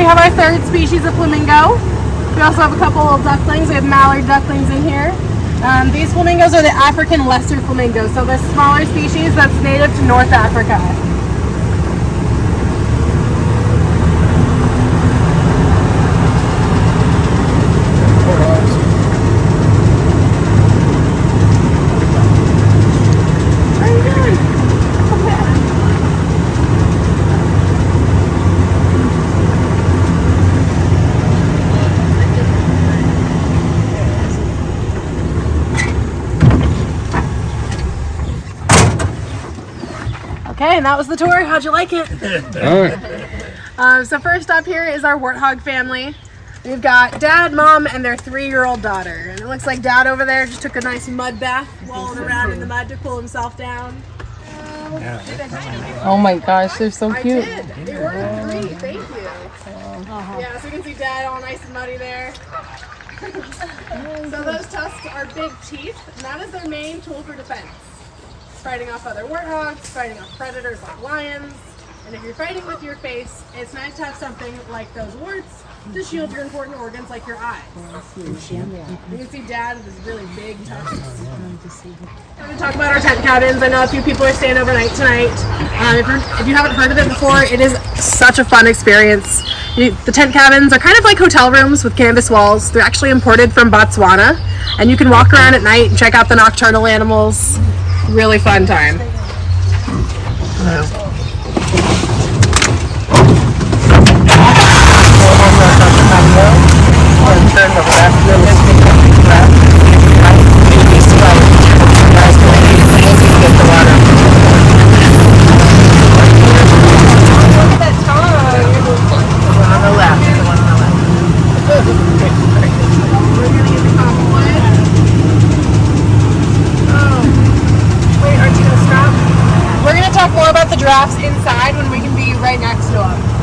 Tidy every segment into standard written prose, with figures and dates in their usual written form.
have our third species of flamingo. We also have a couple of ducklings. We have mallard ducklings in here. These flamingos are the African lesser flamingos, so the smaller species that's native to North Africa. Okay, and that was the tour. How'd you like it? All right. So first up here is our warthog family. We've got Dad, Mom, and their 3-year-old daughter. And it looks like Dad over there just took a nice mud bath, walling around in the mud to cool himself down. Oh my gosh, they're so cute. I did. They were a treat. Thank you. Yeah, so you can see Dad all nice and muddy there. So those tusks are big teeth, and that is their main tool for defense. Fighting off other warthogs, fighting off predators like lions, and if you're fighting with your face, it's nice to have something like those warts to shield your important organs like your eyes. You can see Dad with his really big tusks. I'm going to talk about our tent cabins. I know a few people are staying overnight tonight. If you haven't heard of it before, it is such a fun experience. The tent cabins are kind of like hotel rooms with canvas walls. They're actually imported from Botswana, and you can walk around at night and check out the nocturnal animals. Really fun time. Giraffes inside when we can be right next to them.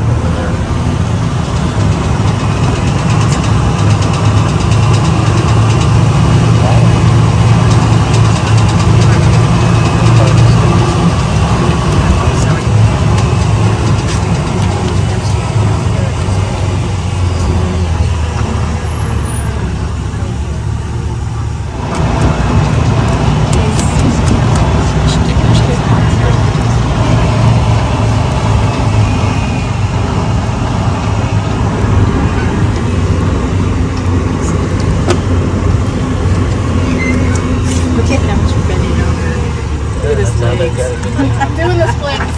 I'm doing the splits.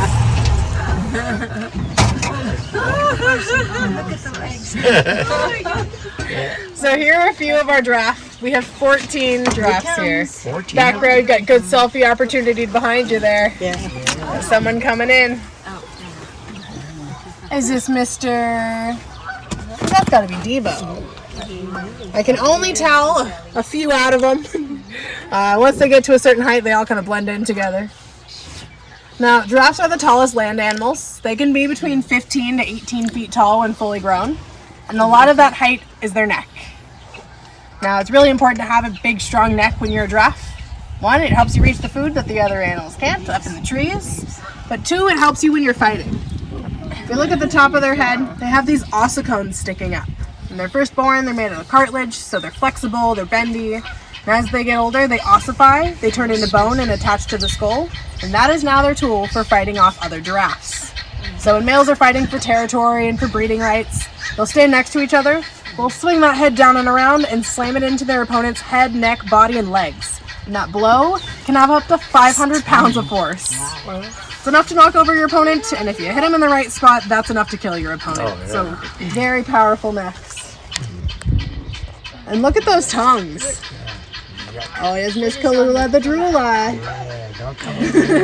So here are a few of our giraffes. We have 14 giraffes here. 14. Back row, you got good selfie opportunity behind you there. Yeah. There's someone coming in. Is this Mr. That's got to be Devo. I can only tell a few out of them. Once they get to a certain height, they all kind of blend in together. Now, giraffes are the tallest land animals. They can be between 15 to 18 feet tall when fully grown, and a lot of that height is their neck. Now, it's really important to have a big, strong neck when you're a giraffe. One, it helps you reach the food that the other animals can't, up in the trees. But two, it helps you when you're fighting. If you look at the top of their head, they have these ossicones sticking up. When they're first born, they're made of cartilage, so they're flexible, they're bendy. And as they get older, they ossify, they turn into bone and attach to the skull, and that is now their tool for fighting off other giraffes. So when males are fighting for territory and for breeding rights, they'll stand next to each other, they'll swing that head down and around and slam it into their opponent's head, neck, body, and legs. And that blow can have up to 500 pounds of force. It's enough to knock over your opponent, and if you hit him in the right spot, that's enough to kill your opponent. Oh, yeah. So very powerful necks. And look at those tongues. Oh, here's Miss Kalula the drooler. Yeah, don't come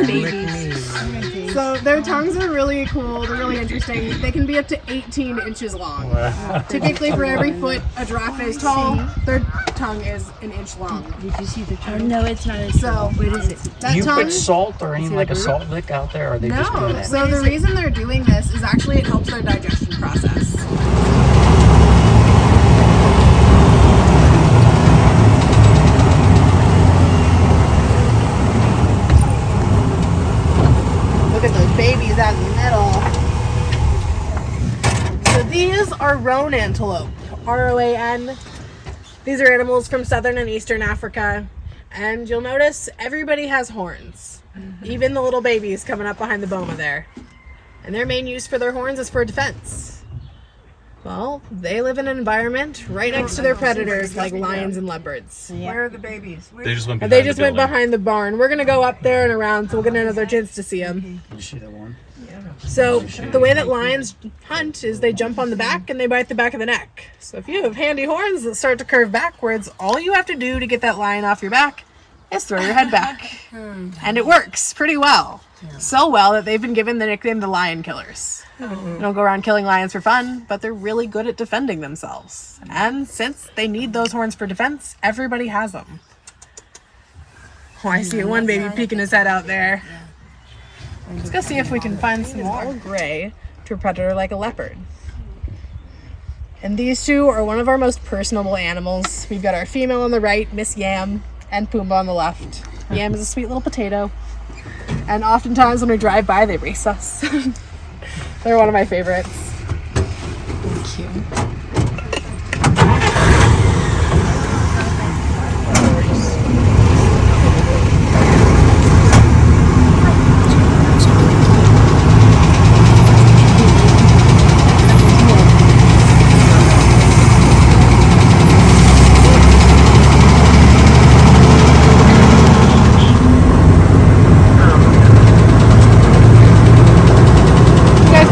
babies. So their tongues are really cool. They're really interesting. They can be up to 18 inches long. Wow. Typically, for every foot a giraffe is tall, their tongue is an inch long. Did you see the tongue? No, it's not. So what is it? Do you put salt or anything like a salt lick out there? Or are they just doing that? So the reason they're doing this is actually it helps their digestion process. Look at those babies out in the middle. So These are roan antelope, R-O-A-N. These are animals from southern and eastern Africa. And you'll notice everybody has horns. Even the little babies coming up behind the boma there. And their main use for their horns is for defense. Well, they live in an environment right next to their predators like lions and leopards. Where are the babies? They just went behind the barn. We're going to go up there and around, so we'll get another chance to see them. Did you see that one? So the way that lions hunt is they jump on the back and they bite the back of the neck. So if you have handy horns that start to curve backwards, all you have to do to get that lion off your back is throw your head back. And it works pretty well. So well that they've been given the nickname the lion killers. They don't go around killing lions for fun, but they're really good at defending themselves. And since they need those horns for defense, everybody has them. Oh, I see one baby peeking his head out there. Let's go see if we can find some more gray to a predator like a leopard. And these two are one of our most personable animals. We've got our female on the right, Miss Yam, and Pumbaa on the left. Yam is a sweet little potato. And oftentimes when we drive by, they race us. They're one of my favorites. Thank you.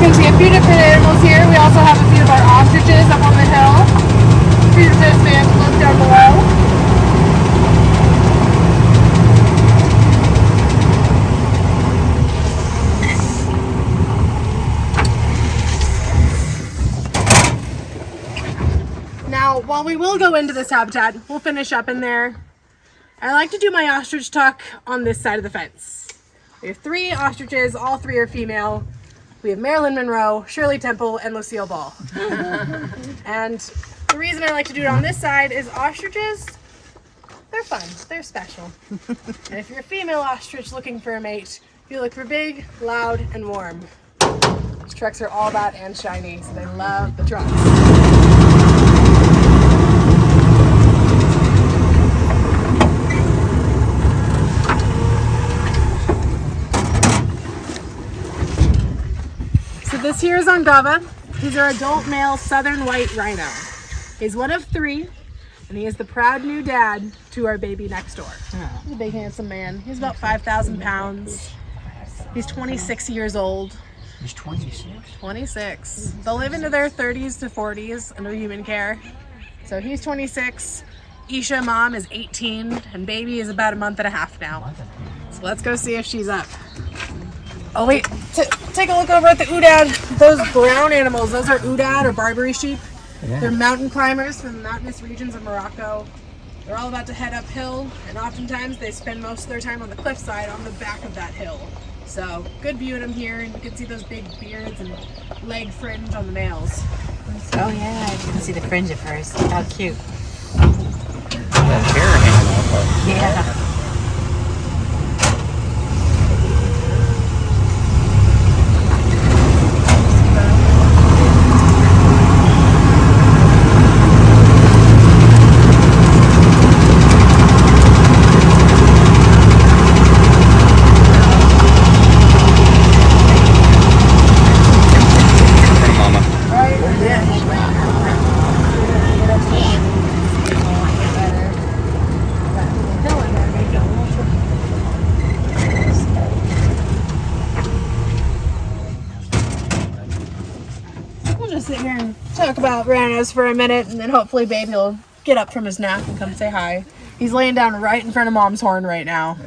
You can see a few different animals here. We also have a few of our ostriches up on the hill. Here's this man look down below. Now, while we will go into this habitat, we'll finish up in there. I like to do my ostrich talk on this side of the fence. We have 3 ostriches, all 3 are female. We have Marilyn Monroe, Shirley Temple, and Lucille Ball. And the reason I like to do it on this side is ostriches, they're fun, they're special. And if you're a female ostrich looking for a mate, you look for big, loud, and warm. These trucks are all that and shiny, so they love the trucks. This here is Angava. He's our adult male southern white rhino. He's one of 3, and he is the proud new dad to our baby next door. He's a big handsome man. He's about 5,000 pounds. He's 26 years old. He's 26. 26. They'll live into their 30s to 40s under human care. So he's 26. Isha, mom, is 18, and baby is about a month and a half now. So let's go see if she's up. Oh wait, take a look over at the Oudad. Those brown animals, those are Oudad or Barbary sheep. Yeah. They're mountain climbers from the mountainous regions of Morocco. They're all about to head uphill, and oftentimes they spend most of their time on the cliffside on the back of that hill. So, good view of them here, and you can see those big beards and leg fringe on the males. Oh yeah, I can see the fringe at first. How cute. That hair hanging off. Yeah. Sit here and talk about rhinos for a minute, and then hopefully baby will get up from his nap and come say hi. He's laying down right in front of mom's horn right now.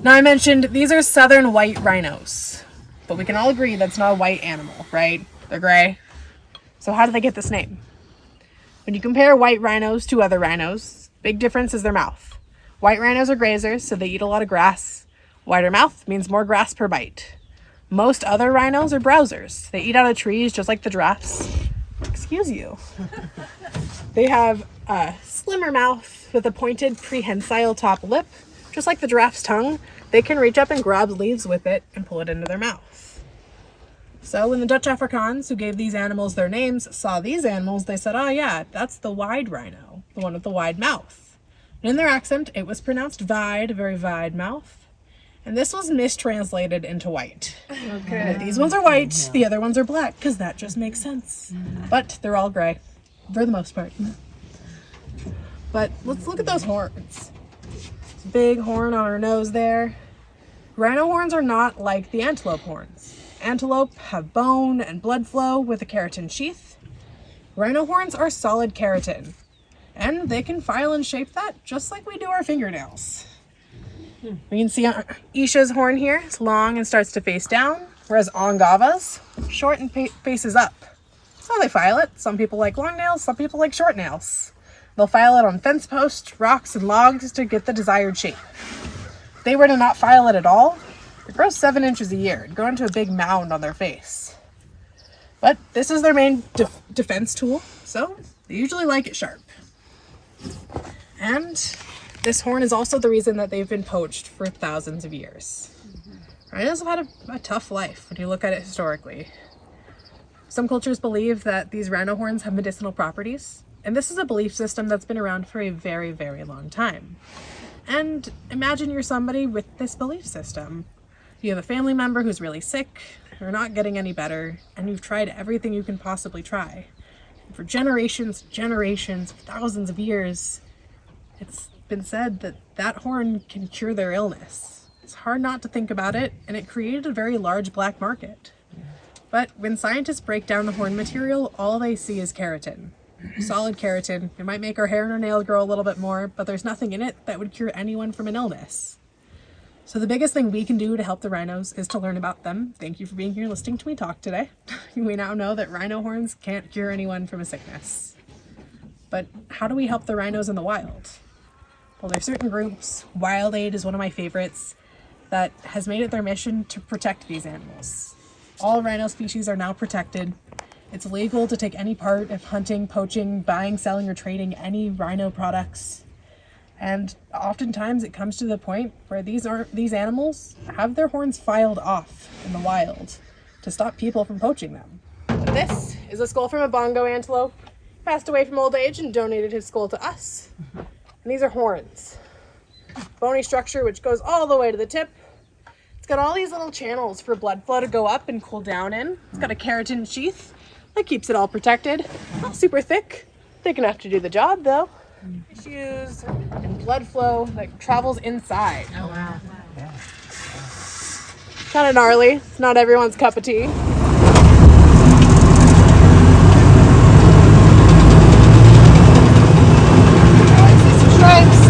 Now I mentioned these are southern white rhinos, but we can all agree that's not a white animal, right? They're gray. So how do they get this name? When you compare white rhinos to other rhinos, big difference is their mouth. White rhinos are grazers, so they eat a lot of grass. Wider mouth means more grass per bite. Most other rhinos are browsers. They eat out of trees just like the giraffes. Excuse you. They have a slimmer mouth with a pointed prehensile top lip. Just like the giraffe's tongue, they can reach up and grab leaves with it and pull it into their mouth. So when the Dutch Afrikaans, who gave these animals their names, saw these animals, they said, oh yeah, that's the wide rhino, the one with the wide mouth. And in their accent, it was pronounced wide, very wide mouth. And this was mistranslated into white. Okay. And if these ones are white, the other ones are black, because that just makes sense. But they're all gray, for the most part. But let's look at those horns. Big horn on her nose there. Rhino horns are not like the antelope horns. Antelope have bone and blood flow with a keratin sheath. Rhino horns are solid keratin, and they can file and shape that just like we do our fingernails. We can see Isha's horn here. It's long and starts to face down, whereas Ongava's short and faces up. So they file it. Some people like long nails, some people like short nails. They'll file it on fence posts, rocks, and logs to get the desired shape. If they were to not file it at all, it grows 7 inches a year and grow into a big mound on their face. But this is their main defense tool, so they usually like it sharp. And this horn is also the reason that they've been poached for thousands of years. Rhinos have had a tough life when you look at it historically. Some cultures believe that these rhino horns have medicinal properties, and this is a belief system that's been around for a very, very long time. And imagine you're somebody with this belief system. You have a family member who's really sick, or not getting any better, and you've tried everything you can possibly try. And for generations, thousands of years, it's been said that that horn can cure their illness. It's hard not to think about it, and it created a very large black market. But when scientists break down the horn material, all they see is keratin. Solid keratin. It might make our hair and our nails grow a little bit more, but there's nothing in it that would cure anyone from an illness. So the biggest thing we can do to help the rhinos is to learn about them. Thank you for being here listening to me talk today. We now know that rhino horns can't cure anyone from a sickness. But how do we help the rhinos in the wild? Well, there's certain groups. Wild Aid is one of my favorites that has made it their mission to protect these animals. All rhino species are now protected. It's legal to take any part of hunting, poaching, buying, selling, or trading any rhino products. And oftentimes it comes to the point where these animals have their horns filed off in the wild to stop people from poaching them. But this is a skull from a bongo antelope. Passed away from old age and donated his skull to us. And these are horns. Bony structure which goes all the way to the tip. It's got all these little channels for blood flow to go up and cool down in. It's got a keratin sheath that keeps it all protected. Not super thick. Thick enough to do the job though. Tissues and blood flow that travels inside. Oh, wow. Kind of gnarly. It's not everyone's cup of tea. I see some stripes.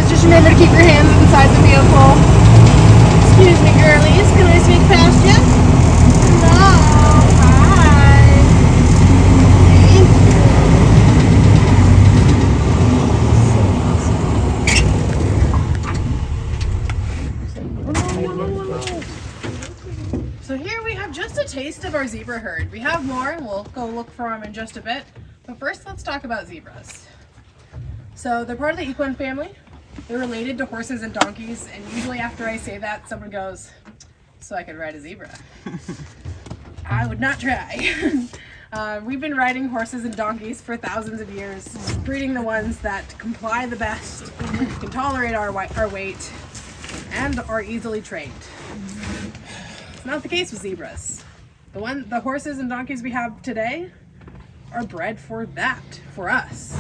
Just remember to keep your hands inside the vehicle. Excuse me, girlies. Can I sneak past you? Hello. Hi. Thank you. So here we have just a taste of our zebra herd. We have more and we'll go look for them in just a bit. But first, let's talk about zebras. So they're part of the equine family. They're related to horses and donkeys, and usually after I say that, someone goes, so I could ride a zebra. I would not try. We've been riding horses and donkeys for thousands of years, breeding the ones that comply the best, can tolerate our weight, and are easily trained. It's not the case with zebras. The horses and donkeys we have today are bred for that, for us.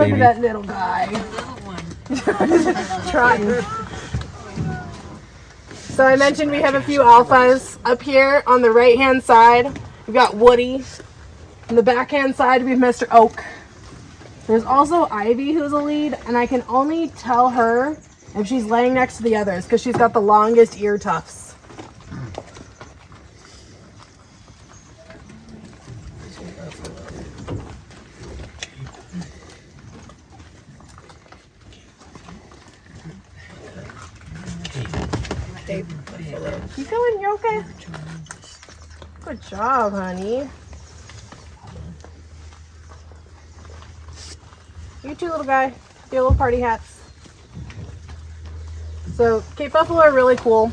Look at that little guy. Trying. So I mentioned we have a few alphas up here on the right hand side. We've got Woody. On the backhand side we have Mr. Oak. There's also Ivy who's a lead, and I can only tell her if she's laying next to the others because she's got the longest ear tufts. Keep going, you're okay. Good job, honey. You too, little guy. Your little party hats. So Cape Buffalo are really cool.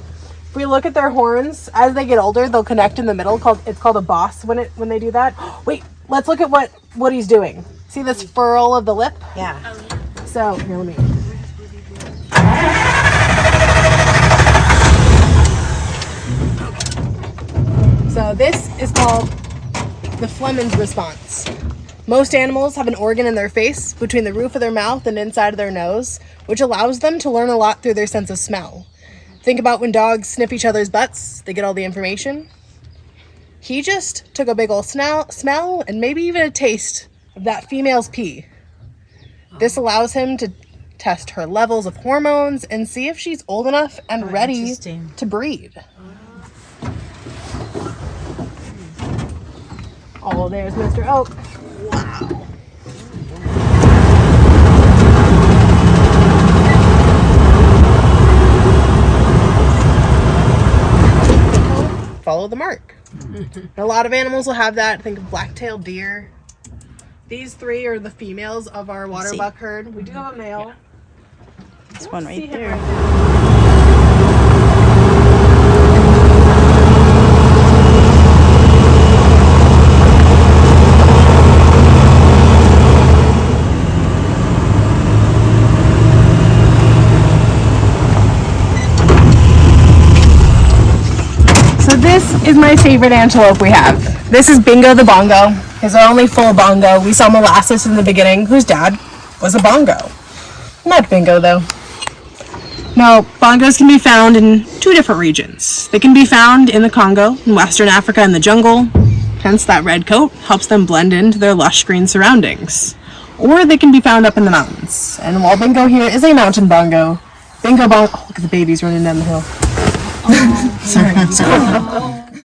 If we look at their horns, as they get older, they'll connect in the middle. It's called a boss when they do that. Wait, let's look at what Woody's doing. See this furl of the lip? Yeah. So here, let me. So this is called the Fleming's response. Most animals have an organ in their face between the roof of their mouth and inside of their nose, which allows them to learn a lot through their sense of smell. Think about when dogs sniff each other's butts, they get all the information. He just took a big old smell and maybe even a taste of that female's pee. This allows him to test her levels of hormones and see if she's old enough and ready to breed. Oh, there's Mr. Oak. Wow. Follow the mark. A lot of animals will have that. Think of black-tailed deer. These three are the females of our water buck herd. We do have a male. This one right there. This is my favorite antelope we have. This is Bingo the Bongo. He's our only full bongo. We saw Molasses in the beginning, whose dad was a bongo. Not Bingo, though. Now, bongos can be found in two different regions. They can be found in the Congo, in Western Africa in the jungle. Hence, that red coat helps them blend into their lush green surroundings. Or they can be found up in the mountains. And while Bingo here is a mountain bongo, Bingo bongo... Oh, look at the babies running down the hill. Sorry.